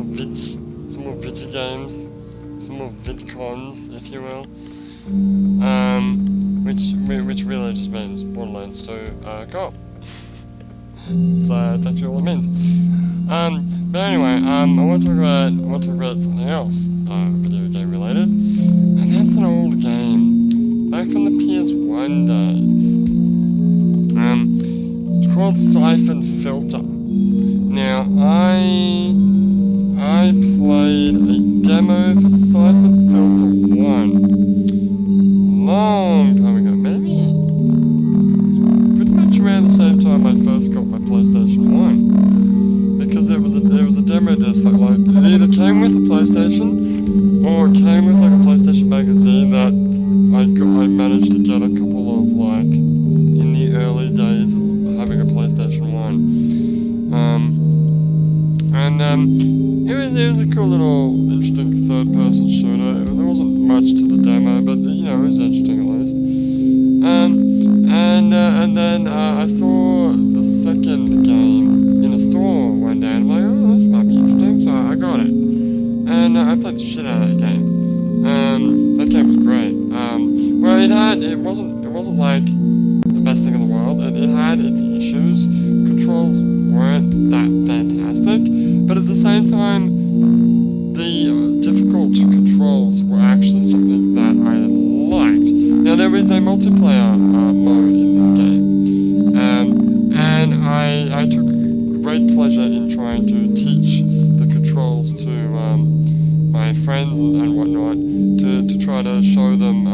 more video games, some more vidcons, if you will. Which really just means Borderlands 2 co-op. So that's actually all it means. But anyway, I want to talk about something else, video game related, and that's an old game, back from the PS1 days. It's called Syphon Filter. Now, I played a demo for Syphon Filter 1 long time ago, maybe pretty much around the same time I first got my PlayStation 1, because it was a demo disc that like it either came with a PlayStation or it came with like a PlayStation magazine that I managed to get a couple of like in the early days of having a PlayStation 1. It was a cool little interesting third-person shooter. There wasn't much to the demo, but you know, it was interesting at least. And then I saw the second game in a store one day, and I'm like, oh, this might be interesting, so I got it. And I played the shit out of that game. That game was great. Well, it wasn't like the best thing in the world. It had its issues. Controls weren't that fantastic, but at the same time, the difficult controls were actually something that I liked. Now, there is a multiplayer mode in this game, and I took great pleasure in trying to teach the controls to my friends and whatnot, to try to show them.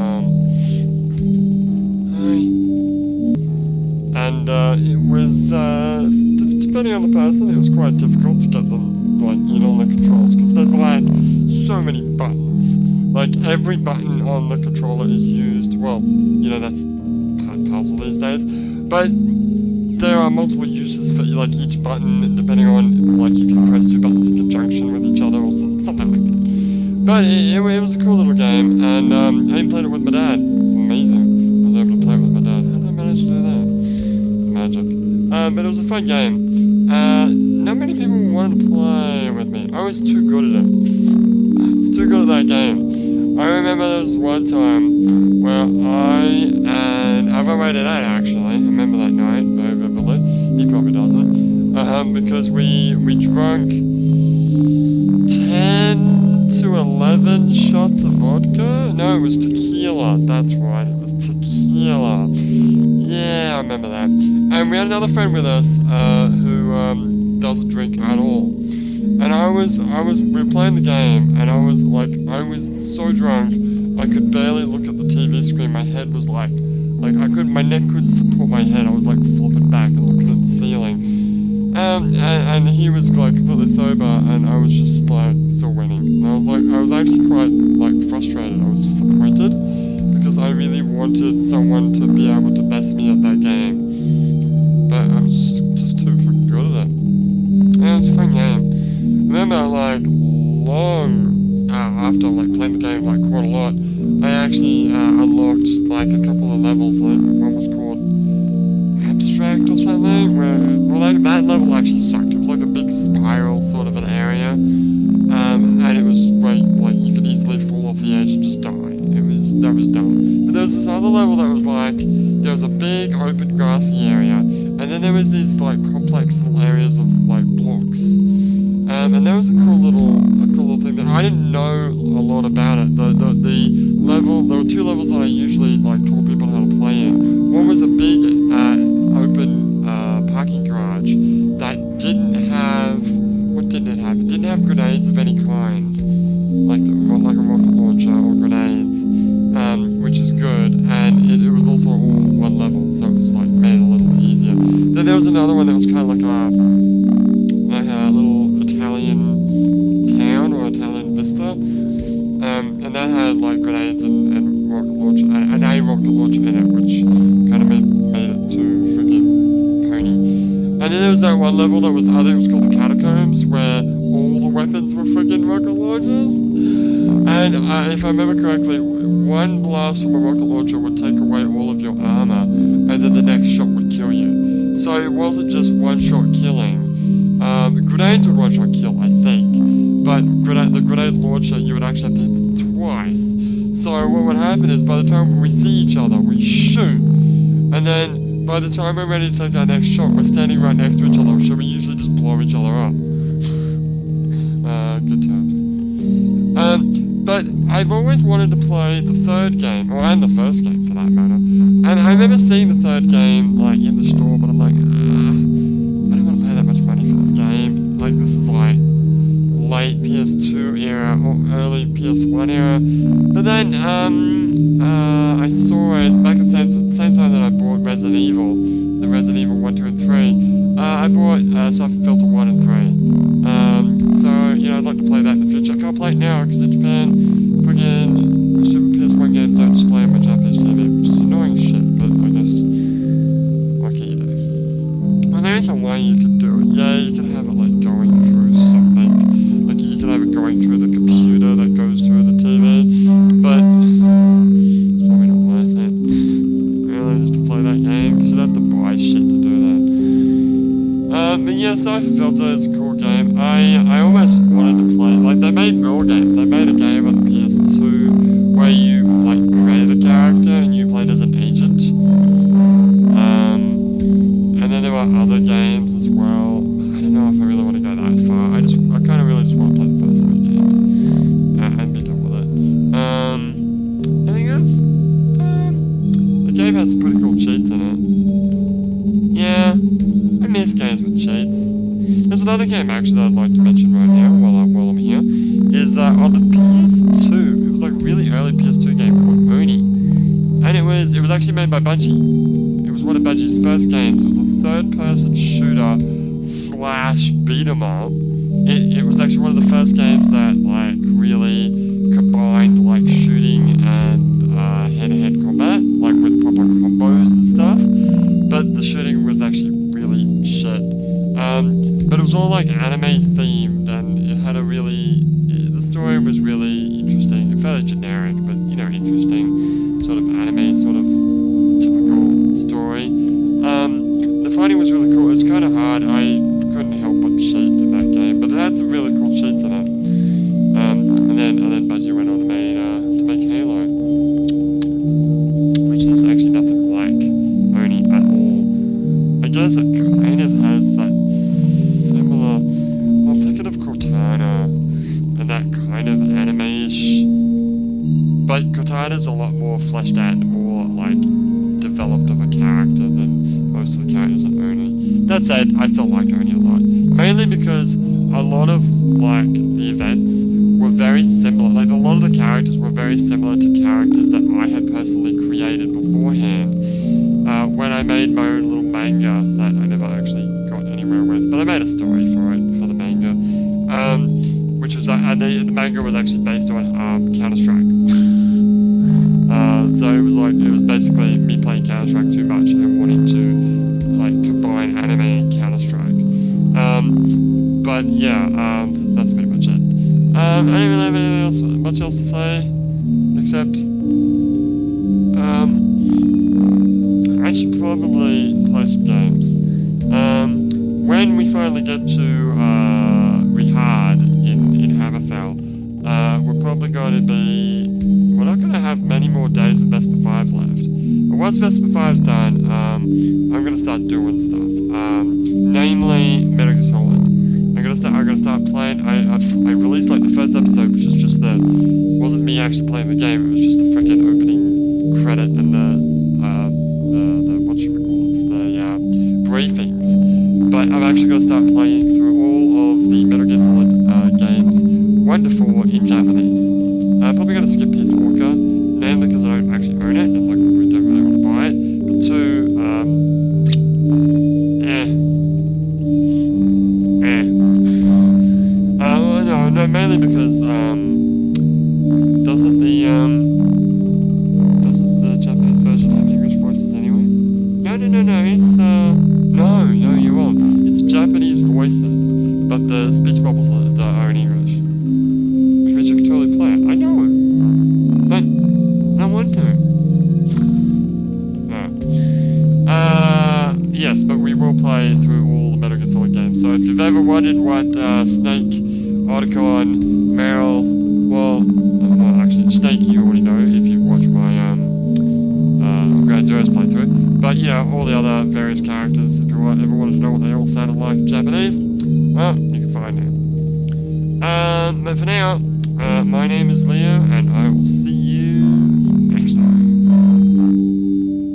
And it was, depending on the person, it was quite difficult to get them, like, in on the controls, because there's, like, so many buttons. Like, every button on the controller is used, well, you know, that's part and parcel these days, but there are multiple uses for, like, each button, depending on, like, if you press two buttons in conjunction with each other, or something like that. But it was a cool little game, and I even played it with my dad. It was amazing. I was able to play it with my dad. How did I manage to do that? Magic. But it was a fun game. Not many people wanted to play with me. I was too good at it. I was too good at that game. I remember there was one time where I've already done it actually. I remember that night very vividly. He probably doesn't. Because we drank 10 to 11 shots of vodka. No, it was tequila. That's right. It was tequila. Yeah, I remember that. And we had another friend with us who doesn't drink at all. And we were playing the game, and I was so drunk, I could barely look at the TV screen. My head was my neck couldn't support my head. I was like flipping back and looking at the ceiling. And he was like completely sober, and I was just like still winning. And I was actually quite like frustrated. I was disappointed, because I really wanted someone to be able to best me at that game, but I was just too freaking good at it. And it was a fun game. I remember, like, long after, like, playing the game, like, quite a lot, I actually unlocked, like, a couple of levels. Like, one was called Abstract or something, that level actually sucked. It was like a big spiral sort of an area, and it was, like, you could easily fall off the edge and just die. That was dumb. But there was this other level that was like, there was a big open grassy area, and then there was these like complex little areas of like blocks. And there was a cool little thing that I didn't know a lot about it. The level, there were two levels that I usually like taught people how to play in. One was a big open parking garage that didn't have, what did it have? It didn't have grenades of any kind, like a rocket launcher or grenades. Which is good, and it was also all one level, so it was like made a little easier. Then there was another one that was kind of like a little Italian town or Italian vista, and that had like grenades and rocket launcher and a rocket launcher in it, which kind of made it too freaking pony. And then there was that one level that was, I think it was called the Catacombs, where all the weapons were freaking rocket launchers. And if I remember correctly, one blast from a rocket launcher would take away all of your armor, and then the next shot would kill you. So it wasn't just one-shot killing. Grenades would one-shot kill, I think. but the grenade launcher, you would actually have to hit it twice. So what would happen is, by the time we see each other, we shoot, and then by the time we're ready to take our next shot, we're standing right next to each other, so we usually just blow each other up. Good times. But I've always wanted to play the third game, and the first game for that matter. And I remember seeing the third game, like, in the store, but I'm like, I don't want to pay that much money for this game. Like, this is like late PS2 era or early PS1 era. But then, I saw it back at the same time that I bought Resident Evil, the Resident Evil 1, 2, and 3. I bought Syphon Filter 1 and 3. So, you know, I'd like to play that in the future. I can't play it now because in Japan, friggin' Super PS1 games don't display on my Japanese TV, which is annoying as shit, but I guess, what can you do? Well, there is a way you could do it. Yeah, you can have it, like, going through something. Like, you can have it going through the computer that goes through the TV, but it's probably not worth it. Really, just to play that game, because you'd have to buy shit to do that. But yeah, Syphon Filter is a cool game. I almost wanted to play, like, they made more games. They made a game on the PS2 where you, like, created a character and you played as an agent. And then there were other games as well. I don't know if I really want to go that far. I kind of really just want to play the first 3 games and be done with it. Anything else? The game has some pretty cool cheats in it. Yeah, I miss games with cheats. There's another game actually that I'd like to mention right now while I'm here. Is on the PS2. It was like a really early PS2 game called Oni, and it was actually made by Bungie. It was one of Bungie's first games. It was a third-person shooter / beat 'em up. It was actually one of the first games that like really combined like shooting and hand-to-hand combat, like with proper combos and stuff. But the shooting was actually really shit. But it was all like anime themed, and it had a really, the story was really interesting, fairly generic, but you know, interesting, sort of anime, sort of typical story. The fighting was really cool. It was kind of hard. I couldn't help but cheat in that game, but it had some really cool cheats in it. And then Bungie went on to make Halo, which is actually nothing like Oni at all. I guess it kind of has that similar, well, I'm thinking of Cortana and that kind of anime-ish, but Cortana's a lot more fleshed out and more like developed of a character than most of the characters in Oni. That said, I still liked Oni a lot, mainly because a lot of like the events were very similar. Like a lot of the characters were very similar to characters that I had personally created beforehand. When I made my own little manga that I never actually got anywhere with, but I made a story for it, for the manga, which was and the manga was actually based on Counter-Strike. So it was basically me playing Counter-Strike too much and wanting to like combine anime and Counter-Strike. But yeah, that's pretty much it. I don't really have anything much else to say, except I should probably play some games. When we finally get to Rehard in Hammerfell, we're probably going to be, we're not going to have many more days of Vesper.5 left. But once Vesper.5's done, I'm going to start doing stuff. Namely, Metal Gear Solid. I'm gonna start playing. I released like the first episode, which was just wasn't me actually playing the game. It was just the freaking opening credit and the what should we call it? The briefings. But I'm actually gonna start playing through all of the Metal Gear Solid games 1 to 4 in Japanese. Probably gonna skip Peace Walker, mainly because I don't actually own it and like we don't really want to buy it. But 2, no, mainly because doesn't the Japanese version have English voices anyway? No, it's no, you're wrong. It's Japanese voices, but the speech bubbles are in English, which means you can totally play it. I know it, but I want to. Yes, but we will play through all the Metal Gear Solid games. So if you've ever wondered what Snake article on Meryl, well, actually, Snake you already know if you've watched my, Grade Zero's playthrough. But yeah, all the other various characters, if you ever wanted to know what they all sounded like in Japanese, well, you can find out. But for now, my name is Leo, and I will see